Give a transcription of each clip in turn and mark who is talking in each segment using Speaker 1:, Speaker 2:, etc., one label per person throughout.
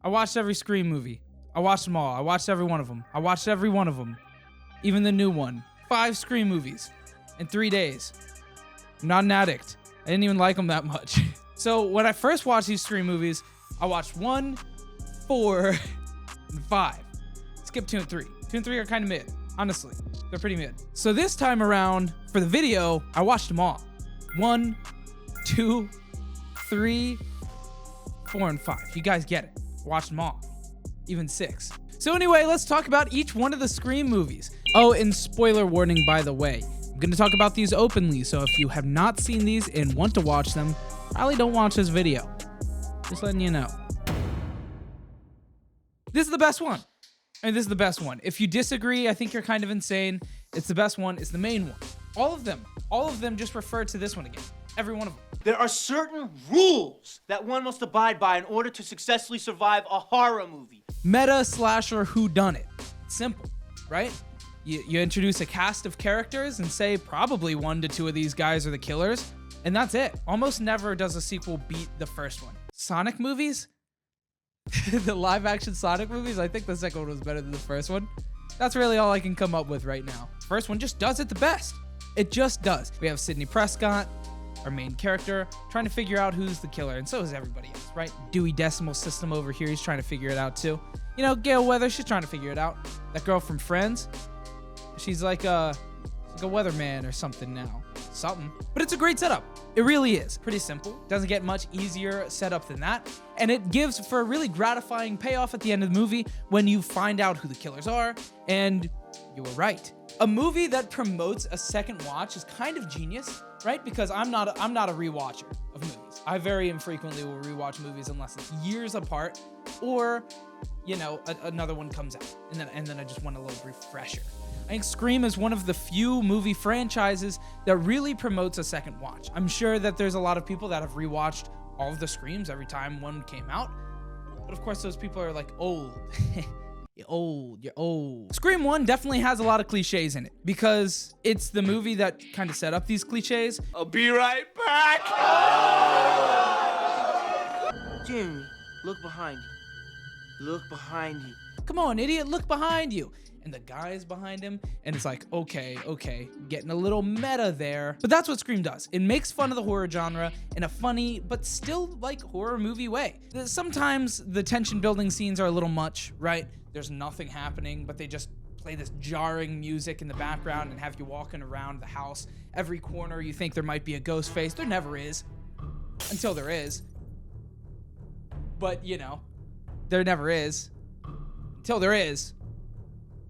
Speaker 1: I watched every Scream movie. I watched them all. I watched every one of them. I watched every one of them. Even the new one. 5 Scream movies in 3 days. I'm not an addict. I didn't even like them that much. So when I first watched these Scream movies, I watched 1, 4, and 5. Skip 2 and 3. 2 and 3 are kind of mid. Honestly, they're pretty mid. So this time around, for the video, I watched them all. 1, 2, 3, 4, and 5. You guys get it. Watched them all. Even 6. So anyway, let's talk about each one of the Scream movies. Oh, and spoiler warning, by the way. I'm going to talk about these openly, so if you have not seen these and want to watch them, probably don't watch this video. Just letting you know. This is the best one. And this is the best one. If you disagree, I think you're kind of insane. It's the best one. It's the main one. All of them just refer to this one again. Every one of them.
Speaker 2: There are certain rules that one must abide by in order to successfully survive a horror movie.
Speaker 1: Meta slasher whodunit. Simple, right? You introduce a cast of characters and say probably 1 to 2 of these guys are the killers, and that's it. Almost never does a sequel beat the first one. Sonic movies? The live action Sonic movies? I think the second one was better than the first one. That's really all I can come up with right now. First one just does it the best. It just does. We have Sidney Prescott, our main character, trying to figure out who's the killer, and so is everybody else, right? Dewey Decimal System over here, he's trying to figure it out too. You know, Gail Weathers, she's trying to figure it out. That girl from Friends, she's like a weatherman or something now. Something. But it's a great setup. It really is. Pretty simple. Doesn't get much easier setup than that. And it gives for a really gratifying payoff at the end of the movie when you find out who the killers are, and you were right. A movie that promotes a second watch is kind of genius, right? Because I'm not a rewatcher of movies. I very infrequently will rewatch movies unless it's years apart, or, you know, another one comes out, and then I just want a little refresher. I think Scream is one of the few movie franchises that really promotes a second watch. I'm sure that there's a lot of people that have rewatched all of the Screams every time one came out, but of course those people are like old. You're old. Scream 1 definitely has a lot of cliches in it because it's the movie that kind of set up these cliches.
Speaker 2: I'll be right back. Jamie, look behind you. Look behind you.
Speaker 1: Come on, idiot, look behind you. And the guy's behind him, and it's like, okay, getting a little meta there. But that's what Scream does. It makes fun of the horror genre in a funny, but still like horror movie way. Sometimes the tension building scenes are a little much, right? There's nothing happening, but they just play this jarring music in the background and have you walking around the house. Every corner you think there might be a ghost face. There never is. Until there is. But, you know, there never is. Until there is.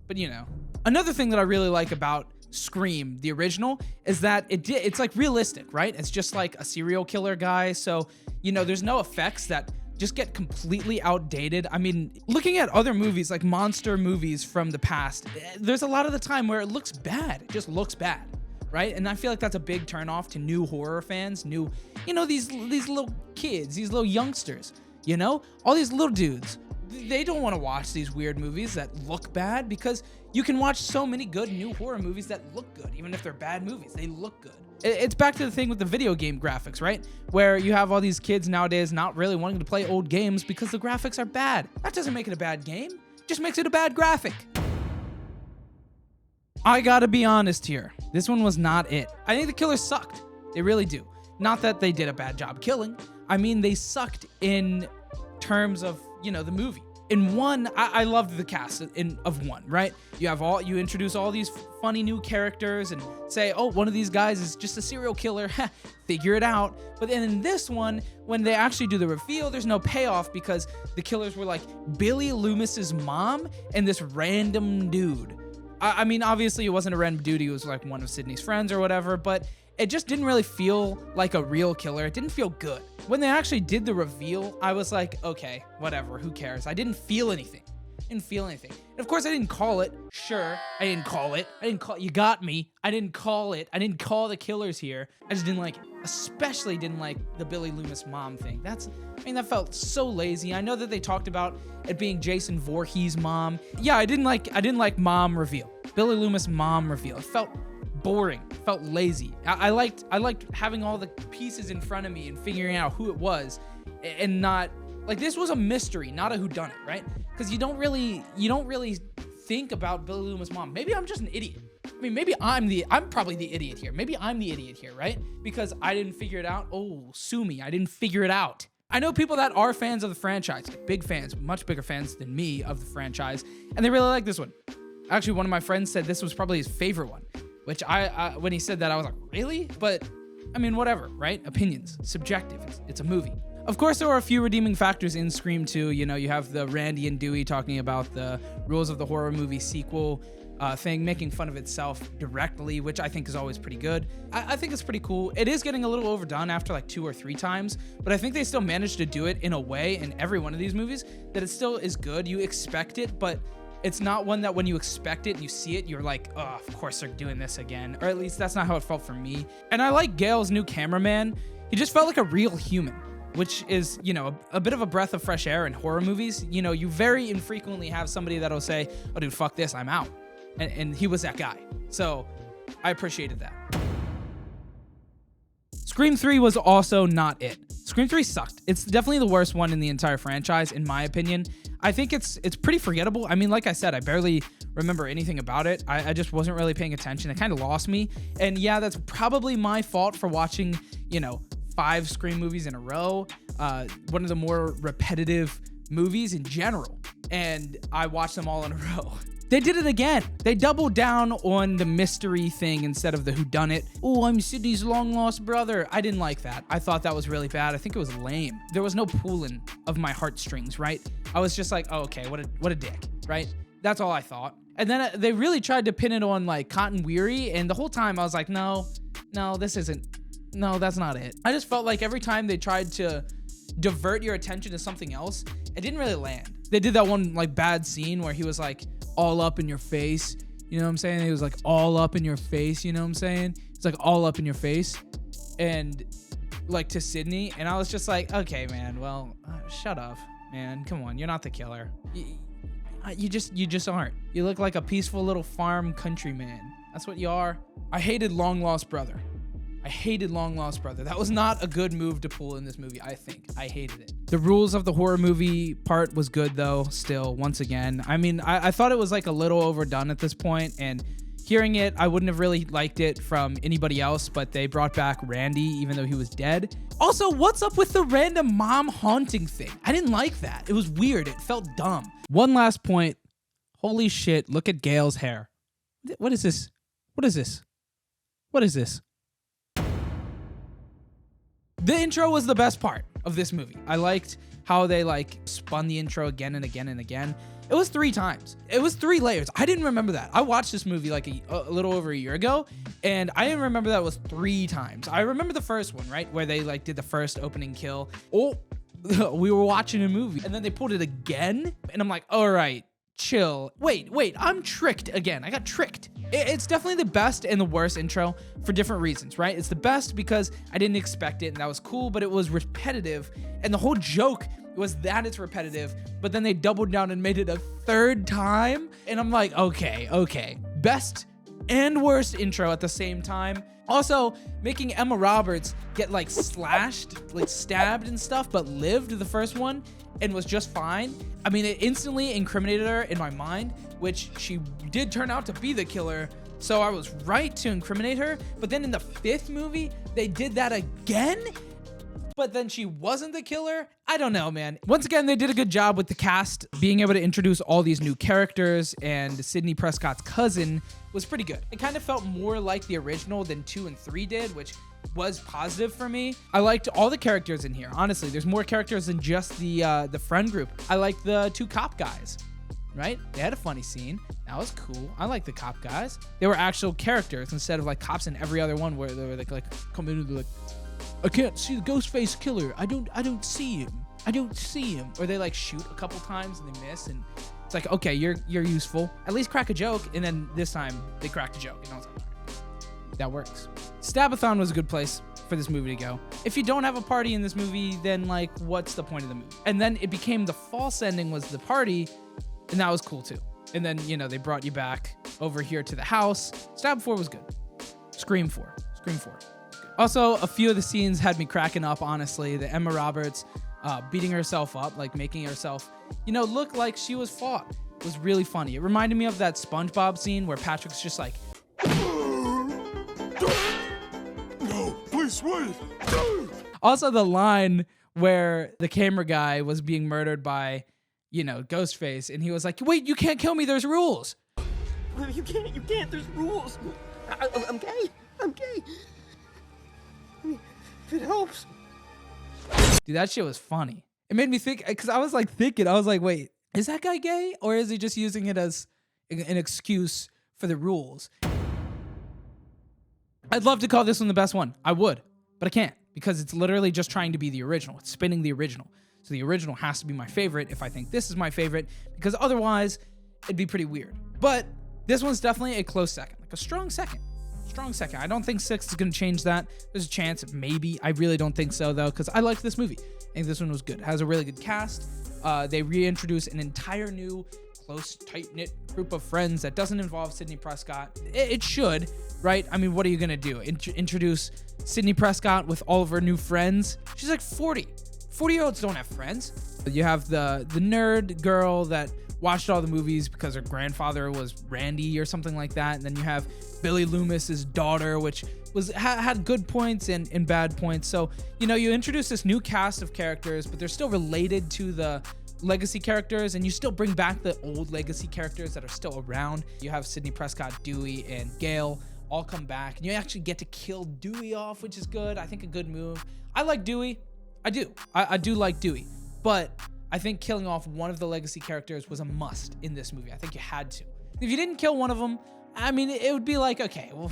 Speaker 1: But, you know. Another thing that I really like about Scream, the original, is that it's like realistic, right? It's just like a serial killer guy. So, you know, there's no effects that just get completely outdated. I mean, looking at other movies, like monster movies from the past, there's a lot of the time where it looks bad. It just looks bad, right? And I feel like that's a big turnoff to new horror fans, you know, these little kids, these little youngsters, you know? All these little dudes. They don't want to watch these weird movies that look bad because you can watch so many good new horror movies that look good. Even if they're bad movies, they look good. It's back to the thing with the video game graphics, right? Where you have all these kids nowadays not really wanting to play old games because the graphics are bad. That doesn't make it a bad game. It just makes it a bad graphic. I gotta be honest here. This one was not it. I think the killers sucked. They really do. Not that they did a bad job killing. I mean, they sucked in terms of, you know, the movie. In 1, I loved the cast of 1, right? You introduce all these funny new characters and say, oh, one of these guys is just a serial killer. Figure it out. But then in this one, when they actually do the reveal, there's no payoff because the killers were like Billy Loomis's mom and this random dude. I mean, obviously it wasn't a random dude. He was like one of Sydney's friends or whatever, but it just didn't really feel like a real killer. It didn't feel good. When they actually did the reveal, I was like, okay, whatever, who cares? I didn't feel anything. And of course, I didn't call it. Sure, I didn't call it. You got me. I didn't call it. I didn't call the killers here. I just didn't like it. Especially didn't like the Billy Loomis mom thing. That felt so lazy. I know that they talked about it being Jason Voorhees' mom. Yeah, I didn't like mom reveal. Billy Loomis mom reveal. It felt boring. It felt lazy. I liked having all the pieces in front of me and figuring out who it was and not Like, this was a mystery, not a whodunit, right? Because you don't really think about Billy Loomis' mom. Maybe I'm just an idiot. I mean, maybe I'm probably the idiot here. Maybe I'm the idiot here, right? Because I didn't figure it out. Oh, sue me. I didn't figure it out. I know people that are fans of the franchise, big fans, much bigger fans than me of the franchise, and they really like this one. Actually, one of my friends said this was probably his favorite one, which when he said that, I was like, really? But I mean, whatever, right? Opinions, subjective. It's a movie. Of course, there were a few redeeming factors in Scream 2. You know, you have the Randy and Dewey talking about the rules of the horror movie sequel thing, making fun of itself directly, which I think is always pretty good. I think it's pretty cool. It is getting a little overdone after like 2 or 3 times, but I think they still managed to do it in a way in every one of these movies that it still is good. You expect it, but it's not one that when you expect it and you see it, you're like, oh, of course they're doing this again. Or at least that's not how it felt for me. And I like Gale's new cameraman. He just felt like a real human, which is, you know, a bit of a breath of fresh air in horror movies. You know, you very infrequently have somebody that'll say, oh, dude, fuck this, I'm out. And he was that guy. So I appreciated that. Scream 3 was also not it. Scream 3 sucked. It's definitely the worst one in the entire franchise, in my opinion. I think it's pretty forgettable. I mean, like I said, I barely remember anything about it. I just wasn't really paying attention. It kind of lost me. And yeah, that's probably my fault for watching, you know, 5 Scream movies in a row. One of the more repetitive movies in general. And I watched them all in a row. They did it again. They doubled down on the mystery thing instead of the whodunit. Oh, I'm Sidney's long-lost brother. I didn't like that. I thought that was really bad. I think it was lame. There was no pulling of my heartstrings, right? I was just like, oh, okay, what a dick, right? That's all I thought. And then they really tried to pin it on like Cotton Weary, and the whole time I was like, no, that's not it. I just felt like every time they tried to divert your attention to something else, it didn't really land. They did that one like bad scene where he was like all up in your face. You know what I'm saying? He was like all up in your face. You know what I'm saying? It's like all up in your face. And like to Sidney. And I was just like, okay, man, well, shut up, man. Come on. You're not the killer. You just aren't. You look like a peaceful little farm countryman. That's what you are. I hated Long Lost Brother. That was not a good move to pull in this movie, I think. I hated it. The rules of the horror movie part was good, though, still, once again. I mean, I thought it was like a little overdone at this point, and hearing it, I wouldn't have really liked it from anybody else, but they brought back Randy, even though he was dead. Also, what's up with the random mom haunting thing? I didn't like that. It was weird. It felt dumb. One last point. Holy shit, look at Gale's hair. What is this? The intro was the best part of this movie. I liked how they like spun the intro again and again and again. It was 3 times. It was 3 layers. I didn't remember that. I watched this movie like a little over a year ago, and I didn't remember that it was 3 times. I remember the first one, right? Where they like did the first opening kill. Oh, we were watching a movie, and then they pulled it again, and I'm like, all right, chill. Wait, I'm tricked again. I got tricked. It's definitely the best and the worst intro for different reasons, right? It's the best because I didn't expect it and that was cool, but it was repetitive. And the whole joke was that it's repetitive, but then they doubled down and made it a 3rd time. And I'm like, okay. Best and worst intro at the same time. Also, making Emma Roberts get like slashed, like stabbed and stuff, but lived the first one and was just fine. I mean, it instantly incriminated her in my mind, which she did turn out to be the killer. So I was right to incriminate her. But then in the 5th movie, they did that again. But then she wasn't the killer. I don't know, man. Once again, they did a good job with the cast. Being able to introduce all these new characters, and Sidney Prescott's cousin was pretty good. It kind of felt more like the original than 2 and 3 did, which was positive for me. I liked all the characters in here. Honestly, there's more characters than just the friend group. I liked the 2 cop guys, right? They had a funny scene. That was cool. I like the cop guys. They were actual characters instead of like cops in every other one where they were like come in and like, I can't see the Ghostface killer. I don't see him. Or they like shoot a couple times and they miss, and it's like, okay, you're useful. At least crack a joke. And then this time they cracked a joke, and I was like, that works. Stabathon was a good place for this movie to go. If you don't have a party in this movie, then like, what's the point of the movie? And then it became the false ending was the party, and that was cool too. And then, you know, they brought you back over here to the house. Stab 4 was good. Scream 4. Also, a few of the scenes had me cracking up, honestly. The Emma Roberts beating herself up, like making herself, look like she was fought. It was really funny. It reminded me of that SpongeBob scene where Patrick's just like,
Speaker 3: no, please wait.
Speaker 1: Also the line where the camera guy was being murdered by, Ghostface, and he was like, wait, you can't kill me, there's rules.
Speaker 4: You can't, there's rules. I'm gay. I mean, if it helps.
Speaker 1: Dude, that shit was funny. It made me think, because I was like thinking, I was like, wait, is that guy gay? Or is he just using it as an excuse for the rules? I'd love to call this one the best one. I would, but I can't, because it's literally just trying to be the original. It's spinning the original. So the original has to be my favorite if I think this is my favorite, because otherwise it'd be pretty weird. But this one's definitely a close second, like a strong second. I don't think 6 is going to change that. There's a chance, maybe. I really don't think so, though, because I liked this movie. I think this one was good. It has a really good cast. They reintroduce an entire new, close, tight-knit group of friends that doesn't involve Sidney Prescott. It should, right? I mean, what are you going to do? Introduce Sidney Prescott with all of her new friends? She's like 40. 40-year-olds don't have friends. You have the nerd girl that watched all the movies because her grandfather was Randy or something like that. And then you have Billy Loomis's daughter, which had good points and bad points. So, you introduce this new cast of characters, but they're still related to the legacy characters, and you still bring back the old legacy characters that are still around. You have Sidney Prescott, Dewey, and Gale all come back, and you actually get to kill Dewey off, which is good. I think a good move. I like Dewey. I do. I do like Dewey, but I think killing off one of the legacy characters was a must in this movie. I think you had to. If you didn't kill one of them, I mean, it would be like, okay, well,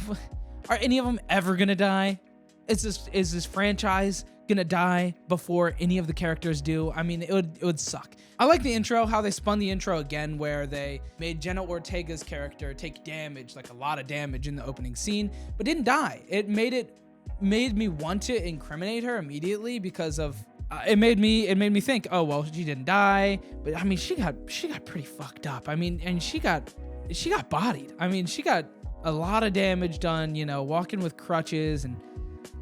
Speaker 1: are any of them ever gonna die? Is this franchise gonna die before any of the characters do? I mean, it would suck. I like the intro, how they spun the intro again, where they made Jenna Ortega's character take damage, like a lot of damage in the opening scene, but didn't die. It made me want to incriminate her immediately because of it made me think, oh well, she didn't die, but I mean, she got pretty fucked up. I mean, and she got bodied. I mean, she got a lot of damage done, walking with crutches, and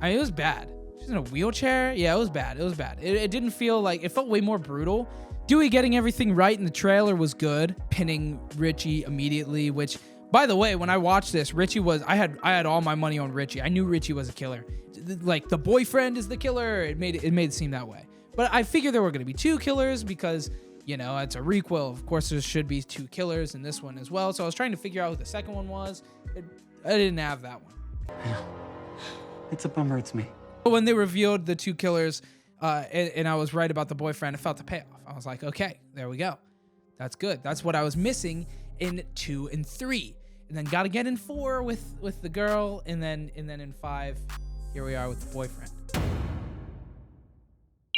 Speaker 1: I mean, it was bad. She's in a wheelchair. Yeah, it was bad. It didn't feel like, it felt way more brutal. Dewey getting everything right in the trailer was good. Pinning Richie immediately, which, by the way, when I watched this, Richie was, I had all my money on Richie. I knew Richie was a killer. Like, the boyfriend is the killer. It made it seem that way. But I figured there were going to be 2 killers because, it's a requel. Of course, there should be 2 killers in this one as well. So I was trying to figure out who the second one was. I didn't have that one.
Speaker 4: It's a bummer it's me.
Speaker 1: But when they revealed the 2 killers, and I was right about the boyfriend, I felt the payoff. I was like, okay, there we go. That's good. That's what I was missing in 2 and 3. And then got to get in 4 with the girl, and then in 5, here we are with the boyfriend.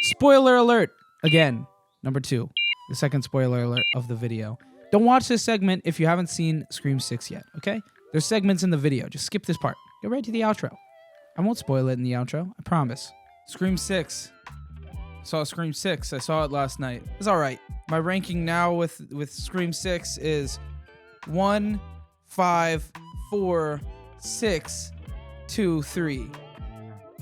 Speaker 1: Spoiler alert again. Number 2, the second spoiler alert of the video. Don't watch this segment if you haven't seen Scream 6 yet, okay? There's segments in the video. Just skip this part. Get right to the outro. I won't spoil it in the outro. I promise. Scream 6. Saw Scream 6. I saw it last night. It's all right. My ranking now with Scream 6 is 1, 5, 4, 6, 2, 3.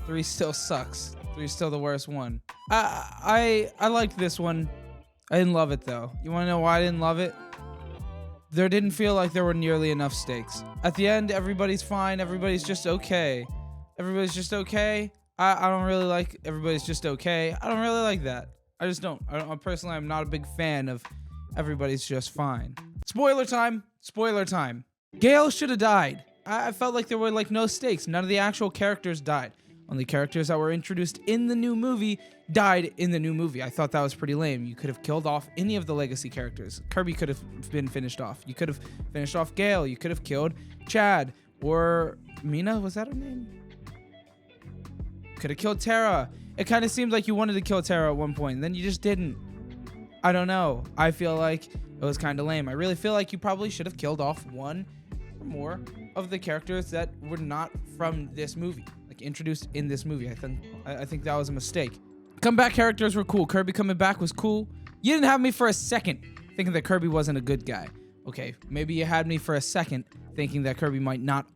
Speaker 1: 3 still sucks. 3 is still the worst one. I liked this one. I didn't love it though. You want to know why I didn't love it? There didn't feel like there were nearly enough stakes. At the end, everybody's fine. Everybody's just okay. Everybody's just okay. I don't really like everybody's just okay. I don't really like that. I just don't. Personally, I'm not a big fan of everybody's just fine. Spoiler time. Spoiler time. Gale should have died. I felt like there were like no stakes. None of the actual characters died. Only characters that were introduced in the new movie died in the new movie. I thought that was pretty lame. You could have killed off any of the legacy characters. Kirby could have been finished off. You could have finished off Gale. You could have killed Chad or Mina. Was that her name? Could have killed Tara. It kind of seemed like you wanted to kill Tara at one point, and then you just didn't. I don't know. I feel like it was kind of lame. I really feel like you probably should have killed off one or more of the characters that were not from this movie, like introduced in this movie. I think that was a mistake. Comeback characters were cool. Kirby coming back was cool. You didn't have me for a second thinking that Kirby wasn't a good guy. Okay, maybe you had me for a second thinking that Kirby might not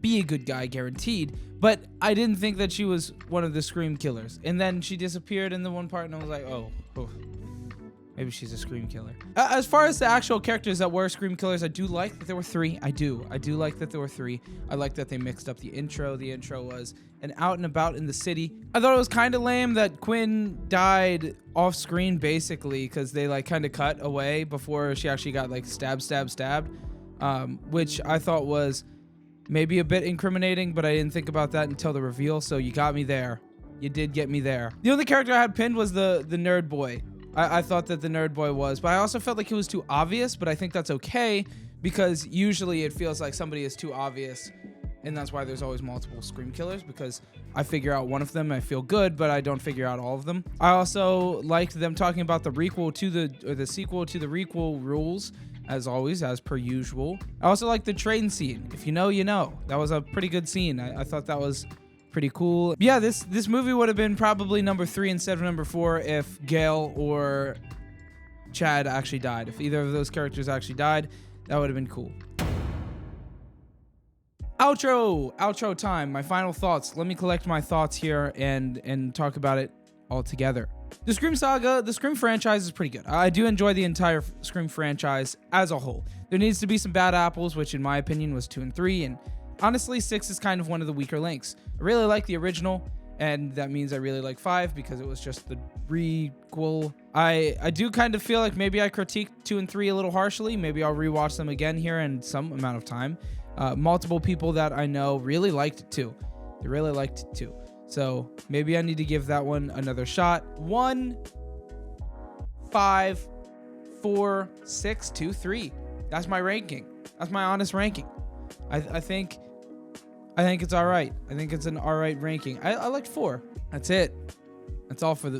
Speaker 1: be a good guy guaranteed, but I didn't think that she was one of the Scream killers. And then she disappeared in the one part and I was like, oh. Maybe she's a Scream killer. As far as the actual characters that were Scream killers, I do like that there were 3. I do like that there were 3. I like that they mixed up the intro. The intro was an out and about in the city. I thought it was kind of lame that Quinn died off screen basically because they like kind of cut away before she actually got like stabbed, which I thought was maybe a bit incriminating, but I didn't think about that until the reveal. So you got me there. You did get me there. The only character I had pinned was the nerd boy. I thought that the nerd boy was, but I also felt like it was too obvious, but I think that's okay because usually it feels like somebody is too obvious, and that's why there's always multiple Scream killers, because I figure out one of them, I feel good, but I don't figure out all of them. I also liked them talking about the sequel to the requel rules, as always, as per usual. I also like the train scene. If you know, you know. That was a pretty good scene. I thought that was pretty cool. Yeah, this movie would have been probably number 3 instead of number 4 if Gail or Chad actually died. If either of those characters actually died, that would have been cool. Outro time. My final thoughts. Let me collect my thoughts here and talk about it all together. The Scream saga, the Scream franchise is pretty good. I do enjoy the entire Scream franchise as a whole. There needs to be some bad apples, which in my opinion was 2 and 3, and honestly 6 is kind of one of the weaker links. I really like the original, and that means I really like 5 because it was just the requel. I do kind of feel like maybe I critiqued 2 and 3 a little harshly. Maybe I'll rewatch them again here in some amount of time. Multiple people that I know really liked it too. They really liked it too. So maybe I need to give that one another shot. 1, 5, 4, 6, 2, 3. That's my ranking. That's my honest ranking. I think it's all right. I think it's an all right ranking. I liked 4. That's it. That's all for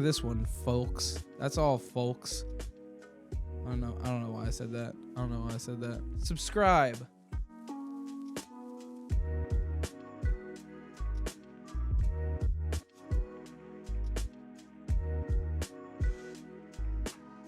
Speaker 1: this one, folks. That's all, folks. I don't know why I said that. Subscribe.